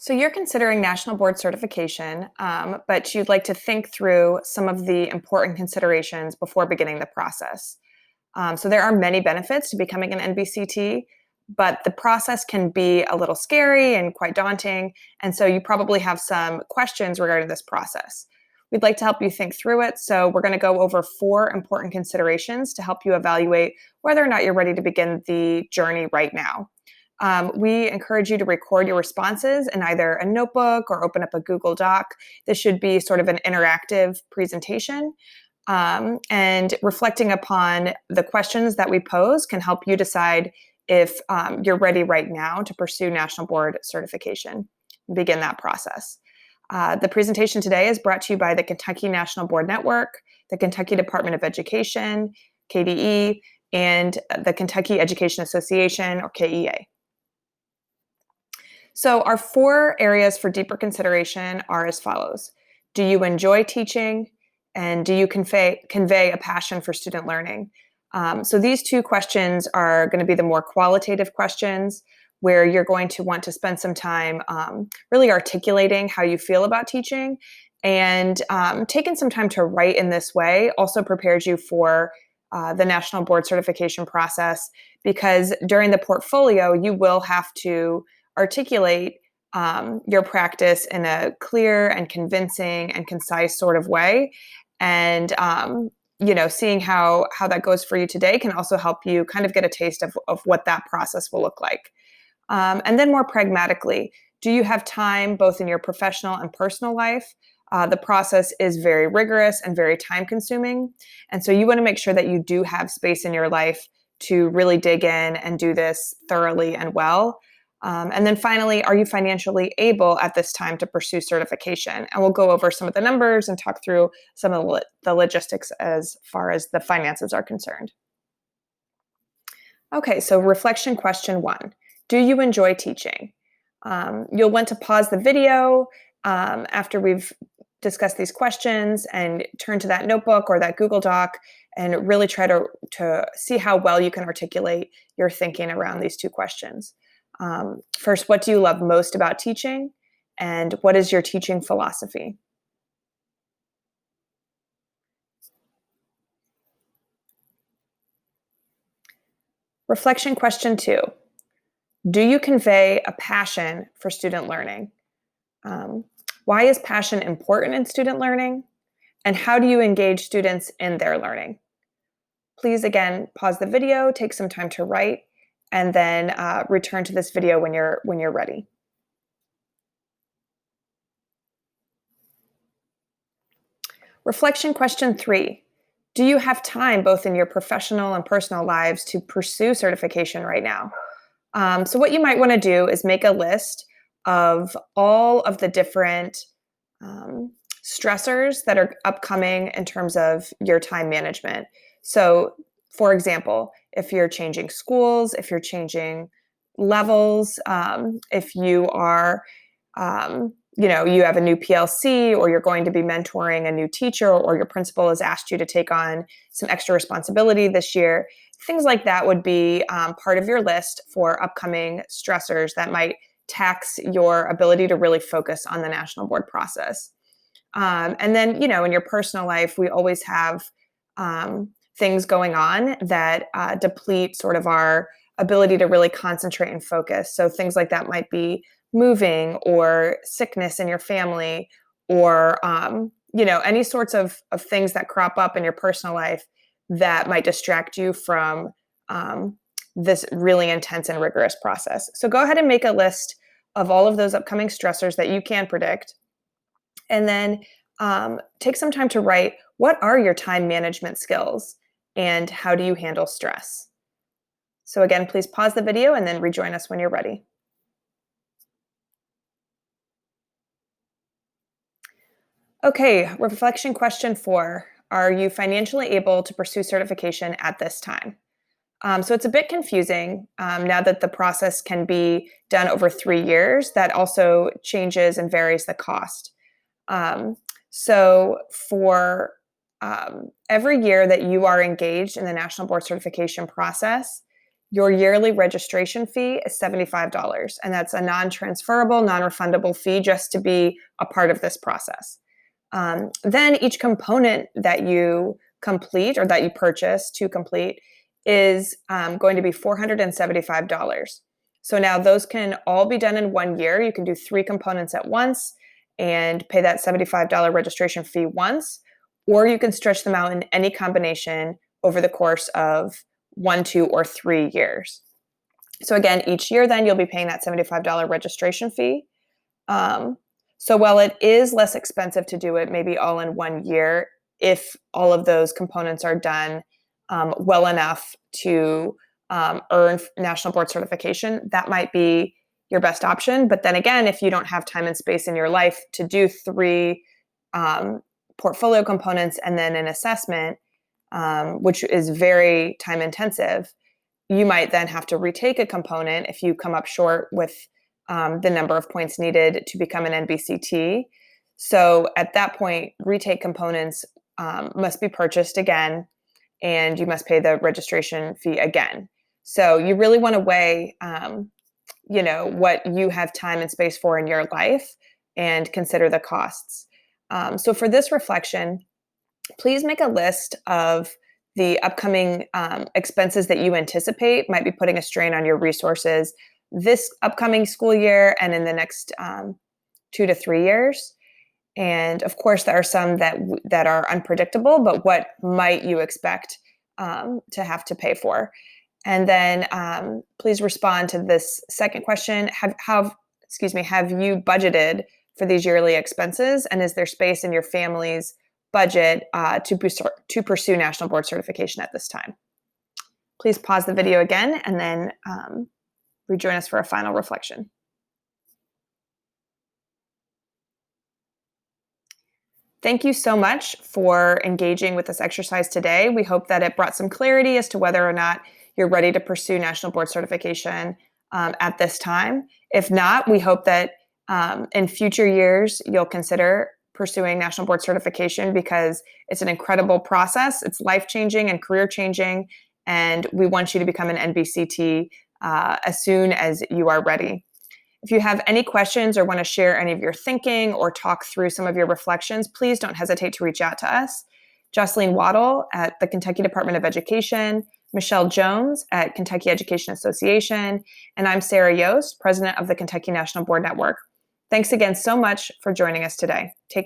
So you're considering national board certification, but you'd like to think through some of the important considerations before beginning the process. So there are many benefits to becoming an NBCT, but the process can be a little scary and quite daunting. And so you probably have some questions regarding this process. We'd like to help you think through it. So we're going to go over 4 important considerations to help you evaluate whether or not you're ready to begin the journey right now. We encourage you to record your responses in either a notebook or open up a Google Doc. This should be sort of an interactive presentation. And reflecting upon the questions that we pose can help you decide if you're ready right now to pursue national board certification. Begin that process. The presentation today is brought to you by the Kentucky National Board Network, the Kentucky Department of Education, KDE, and the Kentucky Education Association, or KEA. So our 4 areas for deeper consideration are as follows. Do you enjoy teaching? And do you convey a passion for student learning? So these 2 questions are going to be the more qualitative questions, where you're going to want to spend some time really articulating how you feel about teaching. And taking some time to write in this way also prepares you for the national board certification process, because during the portfolio, you will have to articulate your practice in a clear and convincing and concise sort of way. And seeing how that goes for you today can also help you kind of get a taste of what that process will look like. And then more pragmatically, do you have time both in your professional and personal life? The process is very rigorous and very time consuming. And so you want to make sure that you do have space in your life to really dig in and do this thoroughly and well. And then finally, are you financially able at this time to pursue certification? And we'll go over some of the numbers and talk through some of the logistics as far as the finances are concerned. Okay, so reflection question 1. Do you enjoy teaching? You'll want to pause the video after we've discussed these questions and turn to that notebook or that Google Doc and really try to see how well you can articulate your thinking around these 2 questions. First, what do you love most about teaching? And what is your teaching philosophy? Reflection question 2. Do you convey a passion for student learning? Why is passion important in student learning? And how do you engage students in their learning? Please, again, pause the video, take some time to write, and then return to this video when you're ready. Reflection question 3. Do you have time both in your professional and personal lives to pursue certification right now? So what you might want to do is make a list of all of the different stressors that are upcoming in terms of your time management. So, for example, if you're changing schools, if you're changing levels, if you are, you have a new PLC, or you're going to be mentoring a new teacher, or your principal has asked you to take on some extra responsibility this year, things like that would be part of your list for upcoming stressors that might tax your ability to really focus on the national board process. And then, in your personal life, we always have things going on that deplete sort of our ability to really concentrate and focus. So things like that might be moving or sickness in your family, or, any sorts of things that crop up in your personal life that might distract you from this really intense and rigorous process. So go ahead and make a list of all of those upcoming stressors that you can predict. And then take some time to write, what are your time management skills and how do you handle stress? So again, please pause the video and then rejoin us when you're ready. Okay, reflection question 4. Are you financially able to pursue certification at this time? So it's a bit confusing now that the process can be done over 3 years. That also changes and varies the cost. So for every year that you are engaged in the national board certification process, your yearly registration fee is $75, and that's a non-transferable, non-refundable fee just to be a part of this process. Then each component that you complete or that you purchase to complete is going to be $475. So now those can all be done in 1 year. You can do 3 components at once and pay that $75 registration fee once, or you can stretch them out in any combination over the course of 1, 2, or 3 years. So again, each year then you'll be paying that $75 registration fee. So while it is less expensive to do it maybe all in 1 year, if all of those components are done well enough to earn national board certification, that might be your best option. But then again, if you don't have time and space in your life to do 3 portfolio components and then an assessment, which is very time intensive, you might then have to retake a component if you come up short with the number of points needed to become an NBCT. So at that point, retake components must be purchased again, and you must pay the registration fee again. So you really want to weigh, what you have time and space for in your life and consider the costs. So for this reflection, please make a list of the upcoming expenses that you anticipate might be putting a strain on your resources this upcoming school year and in the next 2 to 3 years. And of course, there are some that are unpredictable, but what might you expect to have to pay for? And then please respond to this second question. Have you budgeted for these yearly expenses? And is there space in your family's budget to pursue national board certification at this time? Please pause the video again and then rejoin us for a final reflection. Thank you so much for engaging with this exercise today. We hope that it brought some clarity as to whether or not you're ready to pursue national board certification at this time. If not, we hope that in future years you'll consider pursuing national board certification because it's an incredible process. It's life-changing and career-changing, and we want you to become an NBCT as soon as you are ready. If you have any questions or want to share any of your thinking or talk through some of your reflections, please don't hesitate to reach out to us. Jocelyn Waddle at the Kentucky Department of Education, Michelle Jones at Kentucky Education Association, and I'm Sarah Yost, President of the Kentucky National Board Network. Thanks again so much for joining us today. Take care.